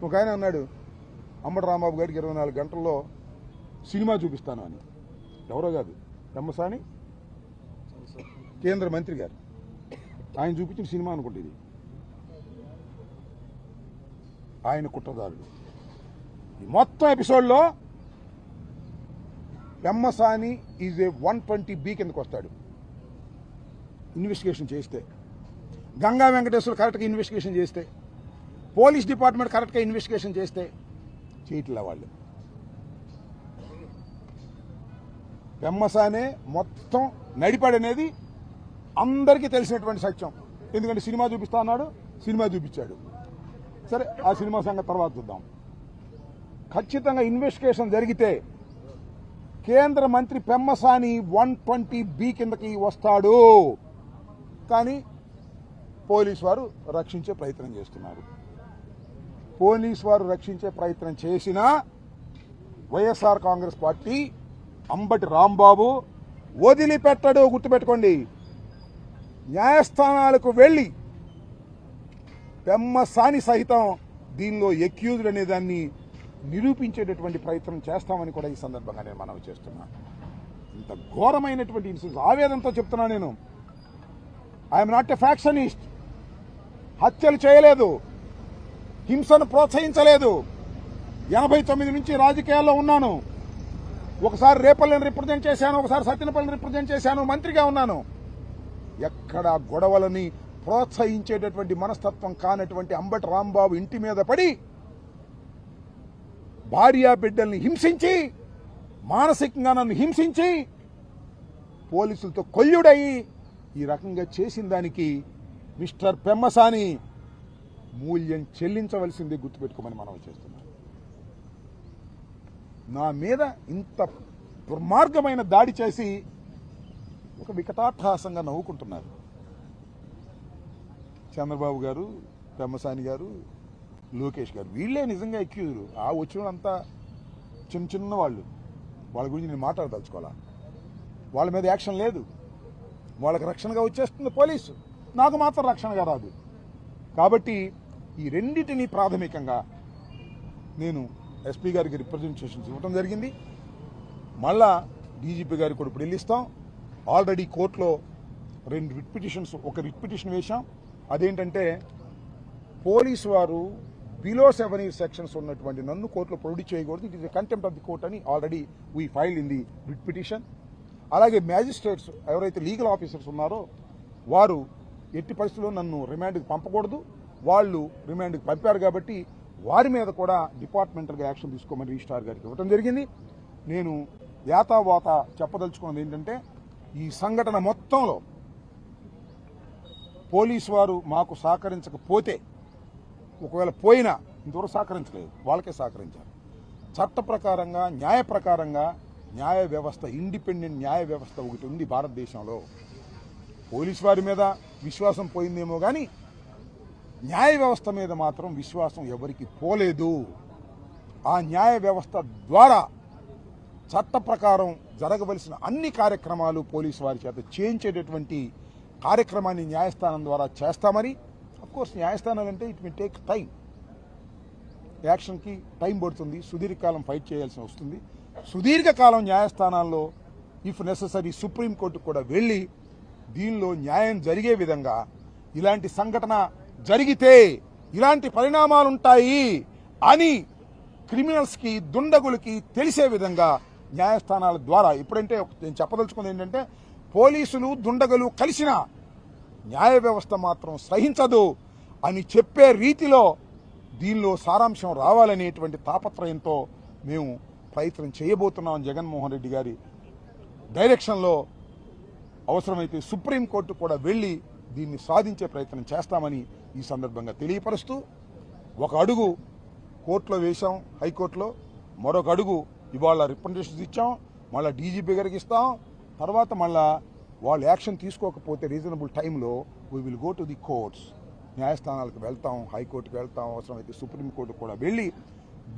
ఒక ఆయన అన్నాడు అంబటి రాంబాబు గారికి 24 గంటల్లో సినిమా చూపిస్తాను అని. ఎవరో కాదు, పెమ్మసాని కేంద్ర మంత్రి గారు ఆయన చూపించిన సినిమా అనుకుంటే ఇది. ఆయన కుట్రదారుడు. ఈ మొత్తం ఎపిసోడ్లో పెమ్మసాని ఈజ్ ఏ 120B కిందకు వస్తాడు ఇన్వెస్టిగేషన్ చేస్తే. గంగా వెంకటేశ్వర కరెక్ట్గా ఇన్వెస్టిగేషన్ చేస్తే, పోలీస్ డిపార్ట్మెంట్ కరెక్ట్గా ఇన్వెస్టిగేషన్ చేస్తే చేయట్లే వాళ్ళు. పెమ్మసానే మొత్తం నడిపాడనేది అందరికీ తెలిసినటువంటి సత్యం. ఎందుకంటే సినిమా చూపిస్తా అన్నాడు, సినిమా చూపించాడు. సరే, ఆ సినిమా సంగతి తర్వాత చూద్దాం. ఖచ్చితంగా ఇన్వెస్టిగేషన్ జరిగితే కేంద్ర మంత్రి పెమ్మసాని 120B కిందకి వస్తాడు. కానీ పోలీసు వారు రక్షించే ప్రయత్నం చేస్తున్నారు. పోలీసు వారు రక్షించే ప్రయత్నం చేసినా వైఎస్ఆర్ కాంగ్రెస్ పార్టీ అంబటి రాంబాబు వదిలిపెట్టడు. గుర్తుపెట్టుకోండి. న్యాయస్థానాలకు వెళ్లి పెమ్మసాని సహితం దీనిలో ఎక్యూజ్డ్ అనే దాన్ని నిరూపించేటటువంటి ప్రయత్నం చేస్తామని కూడా ఈ సందర్భంగా నేను మనవి చేస్తున్నాను. ఇంత ఘోరమైనటువంటి ఇన్సిడెంట్ ఆవేదనతో చెప్తున్నా నేను. I'm not a factionist. హత్యలు చేయలేదు, హింసను ప్రోత్సహించలేదు. 89 నుంచి రాజకీయాల్లో ఉన్నాను. ఒకసారి రేపల్లిని రిప్రజెంట్ చేశాను, ఒకసారి సత్యనపల్లిని రిప్రజెంట్ చేశాను, మంత్రిగా ఉన్నాను. ఎక్కడ గొడవలని ప్రోత్సహించేటటువంటి మనస్తత్వం కానటువంటి అంబటి రాంబాబు ఇంటి మీద పడి భార్యా బిడ్డల్ని హింసించి, మానసికంగా నన్ను హింసించి, పోలీసులతో కొల్లుడయి ఈ రకంగా చేసిన దానికి మిస్టర్ పెమ్మసాని మూల్యం చెల్లించవలసిందే. గుర్తుపెట్టుకోమని మనం చేస్తున్నాం. నా మీద ఇంత దుర్మార్గమైన దాడి చేసి ఒక వికటాట్టహాసంగా నవ్వుకుంటున్నారు చంద్రబాబు గారు, పెమ్మసాని గారు, లోకేష్ గారు. వీళ్ళే నిజంగా ఎక్యూజులు. ఆ వచ్చిన వాళ్ళంతా చిన్న చిన్న వాళ్ళు. వాళ్ళ గురించి నేను మాట్లాడదలుచుకోవాలా. వాళ్ళ మీద యాక్షన్ లేదు. వాళ్ళకి రక్షణగా వచ్చేస్తుంది పోలీసు, నాకు మాత్రం రక్షణగా రాదు. కాబట్టి ఈ రెండింటినీ ప్రాథమికంగా నేను ఎస్పీ గారికి రిప్రజెంటేషన్స్ ఇవ్వడం జరిగింది. మళ్ళా డీజీపీ గారికి కూడా ఇప్పుడు వెళ్ళిస్తాం. ఆల్రెడీ కోర్టులో 2 రిట్ పిటిషన్స్, ఒక రిట్ పిటిషన్ వేశాం. అదేంటంటే పోలీసు వారు బిలో 7 years సెక్షన్స్ ఉన్నటువంటి నన్ను కోర్టులో ప్రొడ్యూస్ చేయకూడదు, it is contempt of the court అని already we file in the writ petition. అలాగే మ్యాజిస్ట్రేట్స్ ఎవరైతే లీగల్ ఆఫీసర్స్ ఉన్నారో వారు ఎట్టి పరిస్థితుల్లో నన్ను రిమాండ్కి పంపకూడదు. వాళ్ళు రిమాండ్కి పంపారు కాబట్టి వారి మీద కూడా డిపార్ట్మెంటల్గా యాక్షన్ తీసుకోమని రిజిస్ట్రార్ గారికి ఇవ్వడం జరిగింది. నేను యాతావాత చెప్పదలుచుకున్నది ఏంటంటే, ఈ సంఘటన మొత్తంలో పోలీసు వారు మాకు సహకరించకపోతే, ఒకవేళ పోయినా ఇంతవరకు సహకరించలేదు, వాళ్ళకే సహకరించారు. చట్ట ప్రకారంగా, న్యాయ ప్రకారంగా న్యాయ వ్యవస్థ, ఇండిపెండెంట్ న్యాయ వ్యవస్థ ఒకటి ఉంది భారతదేశంలో. పోలీసు వారి మీద విశ్వాసం పోయిందేమో కానీ న్యాయ వ్యవస్థ మీద మాత్రం విశ్వాసం ఎవరికి పోలేదు. ఆ న్యాయ వ్యవస్థ ద్వారా చట్ట ప్రకారం జరగవలసిన అన్ని కార్యక్రమాలు పోలీసు వారి చేత చేయించేటటువంటి కార్యక్రమాన్ని న్యాయస్థానం ద్వారా చేస్తామని. అఫ్కోర్స్ న్యాయస్థానాలు అంటే ఇట్ విల్ టేక్ టైం, యాక్షన్కి టైం పడుతుంది, సుదీర్ఘకాలం ఫైట్ చేయాల్సి వస్తుంది. సుదీర్ఘకాలం న్యాయస్థానాల్లో ఇఫ్ నెససరీ సుప్రీంకోర్టుకు కూడా వెళ్ళి దీనిలో న్యాయం జరిగే విధంగా, ఇలాంటి సంఘటన జరిగితే ఇలాంటి పరిణామాలుంటాయి అని క్రిమినల్స్కి, దుండగులకి తెలిసే విధంగా న్యాయస్థానాల ద్వారా, ఇప్పుడంటే నేను చెప్పదలుచుకుంది ఏంటంటే, పోలీసులు దుండగులు కలిసిన న్యాయ వ్యవస్థ మాత్రం సహించదు అని చెప్పే రీతిలో దీనిలో సారాంశం రావాలనేటువంటి తాపత్రయంతో మేము ప్రయత్నం చేయబోతున్నాం. జగన్మోహన్ రెడ్డి గారి డైరెక్షన్లో అవసరమైతే సుప్రీంకోర్టు కూడా వెళ్లి దీన్ని సాధించే ప్రయత్నం చేస్తామని ఈ సందర్భంగా తెలియపరుస్తూ, ఒక అడుగు కోర్టులో వేశాం, హైకోర్టులో, మరొక అడుగు ఇవాళ రిప్రజెంటేషన్స్ ఇచ్చాం, మళ్ళీ డీజీపీ గారికి ఇస్తాం. తర్వాత మళ్ళా వాళ్ళు యాక్షన్ తీసుకోకపోతే రీజనబుల్ టైంలో we will go to the courts, న్యాయస్థానాలకు వెళ్తాం, హైకోర్టుకు వెళ్తాం, అవసరమైతే సుప్రీంకోర్టు కూడా వెళ్ళి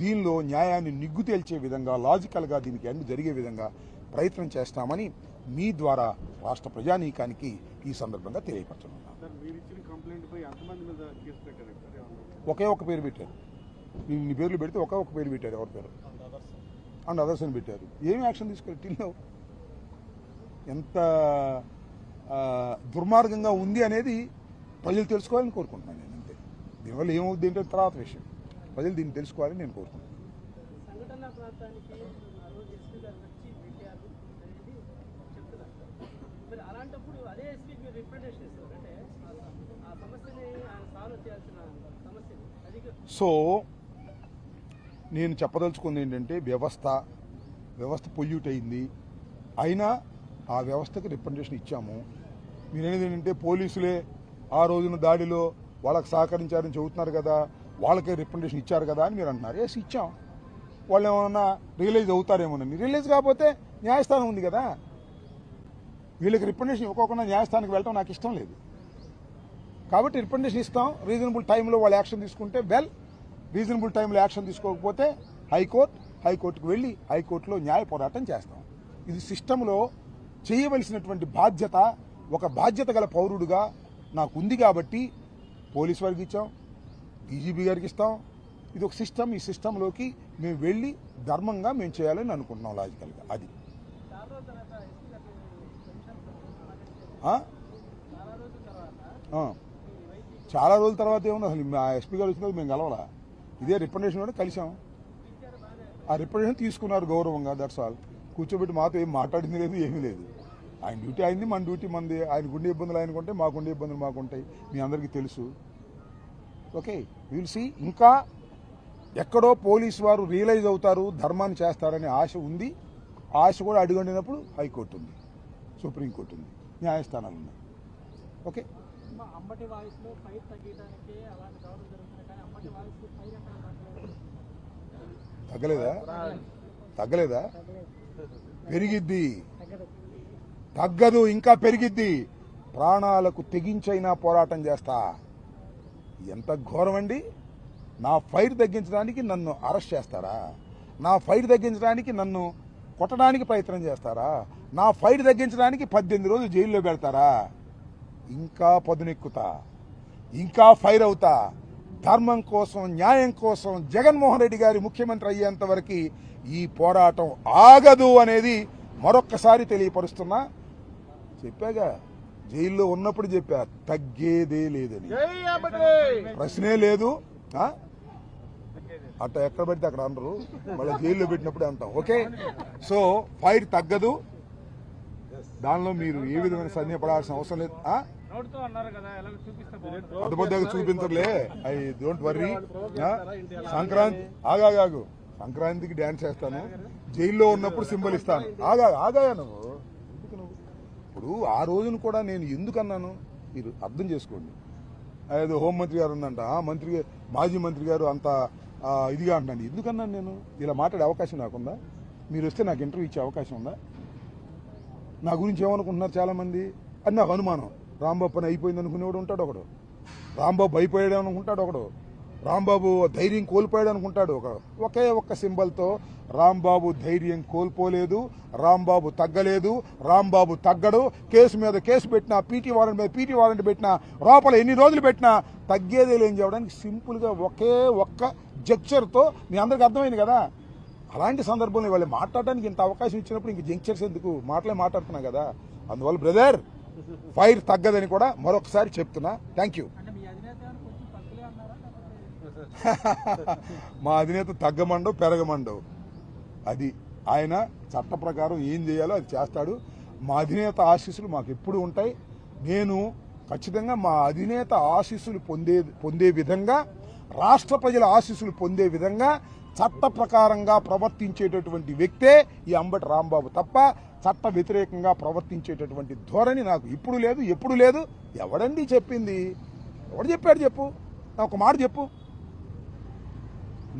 దీనిలో న్యాయాన్ని నిగ్గు తేల్చే విధంగా, లాజికల్గా దీనికి అన్ని జరిగే విధంగా ప్రయత్నం చేస్తామని మీ ద్వారా రాష్ట్ర ప్రజానీకానికి ఈ సందర్భంగా తెలియపరచనున్నాను. ఒకే ఒక పేరు పెట్టారు, నీ పేర్లు పెడితే ఒక పేరు పెట్టారు, ఎవరి పేరు అండ్ అదర్స్ అని పెట్టారు. ఏమి యాక్షన్ తీసుకోవాలి? టిల్లో ఎంత దుర్మార్గంగా ఉంది అనేది ప్రజలు తెలుసుకోవాలని కోరుకుంటున్నాను నేను. అంతే. దీనివల్ల ఏమవుద్ది ఏంటో తర్వాత విషయం. ప్రజలు దీన్ని తెలుసుకోవాలని నేను కోరుకుంటున్నాను. సో నేను చెప్పదలుచుకుంది ఏంటంటే వ్యవస్థ పొల్యూట్ అయింది, అయినా ఆ వ్యవస్థకి రిప్రజెంటేషన్ ఇచ్చాము. మీరేది ఏంటంటే పోలీసులే ఆ రోజున దాడిలో వాళ్ళకి సహకరించారని చెబుతున్నారు కదా, వాళ్ళకే రిప్రజెంటేషన్ ఇచ్చారు కదా అని మీరు అంటున్నారు. ఎస్, ఇచ్చాం. వాళ్ళు ఏమన్నా రియలైజ్ అవుతారేమోనని. రియలైజ్ కాకపోతే న్యాయస్థానం ఉంది కదా. వీళ్ళకి రిప్రజెంటేషన్ ఇవ్వకుండా న్యాయస్థానానికి వెళ్ళటం నాకు ఇష్టం లేదు. కాబట్టి రిప్రజెంటేషన్ ఇస్తాం. రీజనబుల్ టైంలో వాళ్ళు యాక్షన్ తీసుకుంటే వెల్, రీజనబుల్ టైంలో యాక్షన్ తీసుకోకపోతే హైకోర్టుకు వెళ్ళి హైకోర్టులో న్యాయ పోరాటం చేస్తాం. ఇది సిస్టంలో చేయవలసినటువంటి బాధ్యత. ఒక బాధ్యత గల పౌరుడుగా నాకు ఉంది కాబట్టి పోలీసు వారికి ఇచ్చాం, డీజీపీ గారికి ఇస్తాం. ఇది ఒక సిస్టమ్. ఈ సిస్టంలోకి మేము వెళ్ళి ధర్మంగా మేము చేయాలని అనుకుంటున్నాం లాజికల్గా. అది చాలా రోజుల తర్వాత ఏముంది అసలు మా ఎస్పీ గారు వచ్చినది మేము కలవాలా. ఇదే రిప్రజెంటేషన్ కూడా కలిసాం. ఆ రిప్రజెంటేషన్ తీసుకున్నారు గౌరవంగా. That's all. కూర్చోబెట్టి మాతో ఏం మాట్లాడింది లేదు, ఏమీ లేదు. ఆయన డ్యూటీ అయింది, మన డ్యూటీ మంది. ఆయన గుండె ఇబ్బందులు ఆయనకుంటాయి, మా గుండె ఇబ్బందులు మాకుంటాయి. మీ అందరికీ తెలుసు. Okay, will see. ఇంకా ఎక్కడో పోలీసు వారు రియలైజ్ అవుతారు, ధర్మాన్ని చేస్తారనే ఆశ ఉంది. ఆశ కూడా అడుగండినప్పుడు హైకోర్టు ఉంది, సుప్రీంకోర్టు ఉంది, న్యాయస్థానాలు ఉన్నాయి. ఓకే, తగ్గలేదా? పెరిగిద్ది, తగ్గదు, ఇంకా పెరిగిద్ది. ప్రాణాలకు తెగించైనా పోరాటం చేస్తా. ఎంత ఘోరం అండి! నా ఫైర్ తగ్గించడానికి నన్ను అరెస్ట్ చేస్తారా? నా ఫైర్ తగ్గించడానికి నన్ను కొట్టడానికి ప్రయత్నం చేస్తారా? నా ఫైర్ తగ్గించడానికి 18 రోజులు జైల్లో పెడతారా? ఇంకా పదునెక్కుతా, ఇంకా ఫైర్ అవుతా. ధర్మం కోసం, న్యాయం కోసం జగన్మోహన్ రెడ్డి గారి ముఖ్యమంత్రి అయ్యేంత వరకు ఈ పోరాటం ఆగదు అనేది మరొక్కసారి తెలియపరుస్తున్నా. చెప్పాగా, జైల్లో ఉన్నప్పుడు చెప్పా, తగ్గేదే లేదని. ప్రశ్నే లేదు. అట్ట ఎక్కడ పడితే అక్కడ అనరు, మళ్ళీ జైల్లో పెట్టినప్పుడే అంటాం. ఓకే, సో ఫైర్ తగ్గదు. దానిలో మీరు ఏ విధమైన సందేహపడాల్సిన అవసరం లేదు. అడ్డుపడ్డాక చూపించరులే, ఐ డోంట్ వర్రీ. సంక్రాంతి ఆగాగు, సంక్రాంతికి డ్యాన్స్ చేస్తాను, జైల్లో ఉన్నప్పుడు సింబల్ ఇస్తాను. ఆగాయా నువ్వు? ఇప్పుడు ఆ రోజును కూడా నేను ఎందుకన్నాను మీరు అర్థం చేసుకోండి. ఏదో హోంమంత్రి గారు ఉందంట, మాజీ మంత్రి గారు అంత ఇదిగా అంటున్నాను. ఎందుకన్నాను నేను? ఇలా మాట్లాడే అవకాశం నాకుందా? మీరు వస్తే నాకు ఇంటర్వ్యూ ఇచ్చే అవకాశం ఉందా? నా గురించి ఏమనుకుంటున్నారు చాలామంది అని నాకు అనుమానం. రాంబాబు పని అయిపోయింది అనుకునేవాడు ఉంటాడు ఒకడు, రాంబాబు అయిపోయాడు అనుకుంటాడు ఒకడు, రాంబాబు ధైర్యం కోల్పోయాడు అనుకుంటాడు ఒకడు. ఒకే ఒక్క సింబల్తో రాంబాబు ధైర్యం కోల్పోలేదు, రాంబాబు తగ్గలేదు, రాంబాబు తగ్గడు. కేసు మీద కేసు పెట్టినా, పీటీ వారెంట్ మీద పీటీ వారెంట్ పెట్టినా, లోపల ఎన్ని రోజులు పెట్టినా తగ్గేదే లేని చెప్పడానికి సింపుల్గా ఒకే ఒక్క జెక్చర్తో మీ అందరికి అర్థమైంది కదా. అలాంటి సందర్భంలో వాళ్ళు మాట్లాడడానికి ఇంత అవకాశం ఇచ్చినప్పుడు ఇంక జంక్షర్స్ ఎందుకు? మాట్లాడుతున్నా కదా. అందువల్ల బ్రదర్, ఫైర్ తగ్గదని కూడా మరొకసారి చెప్తున్నా. Thank you. మా అధినేత తగ్గమండవు, పెరగమండవు. అది ఆయన చట్ట ప్రకారం ఏం చేయాలో అది చేస్తాడు. మా అధినేత ఆశీస్సులు మాకు ఎప్పుడు ఉంటాయి. నేను ఖచ్చితంగా మా అధినేత ఆశీస్సులు పొందే విధంగా, రాష్ట్ర ప్రజల ఆశీస్సులు పొందే విధంగా చట్ట ప్రకారంగా ప్రవర్తించేటటువంటి వ్యక్తే ఈ అంబటి రాంబాబు తప్ప చట్ట వ్యతిరేకంగా ప్రవర్తించేటటువంటి ధోరణి నాకు ఇప్పుడు లేదు, ఎప్పుడు లేదు. ఎవడండి చెప్పింది? ఎవడు చెప్పాడు చెప్పు? నాకు ఒక మాట చెప్పు.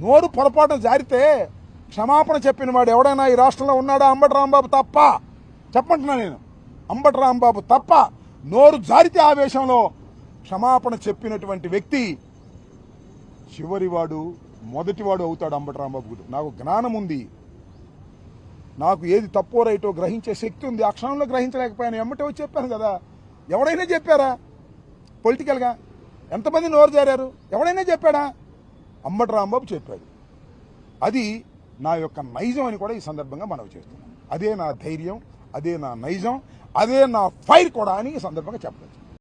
నోరు పొరపాటు జారితే క్షమాపణ చెప్పిన వాడు ఎవడైనా ఈ రాష్ట్రంలో ఉన్నాడా? అంబటి రాంబాబు తప్ప. చెప్పంటున్నా నేను, అంబటి రాంబాబు తప్ప. నోరు జారితే ఆవేశంలో క్షమాపణ చెప్పినటువంటి వ్యక్తి చివరివాడు, మొదటివాడు అవుతాడు అంబటి రాంబాబు. నాకు జ్ఞానం ఉంది, నాకు ఏది తప్పో రైటో గ్రహించే శక్తి ఉంది. ఆ క్షణంలో గ్రహించలేకపోయాను, ఎమ్మటే వచ్చి చెప్పాను కదా. ఎవడైనా చెప్పారా పొలిటికల్గా? ఎంతమంది నోరు జారారు? ఎవడైనా చెప్పాడా? అంబటి రాంబాబు చెప్పాడు. అది నా యొక్క నైజం అని కూడా ఈ సందర్భంగా మనవి చేస్తున్నాను. అదే నా ధైర్యం, అదే నా నైజం, అదే నా ఫైర్ కూడా అని ఈ సందర్భంగా చెప్పవచ్చు.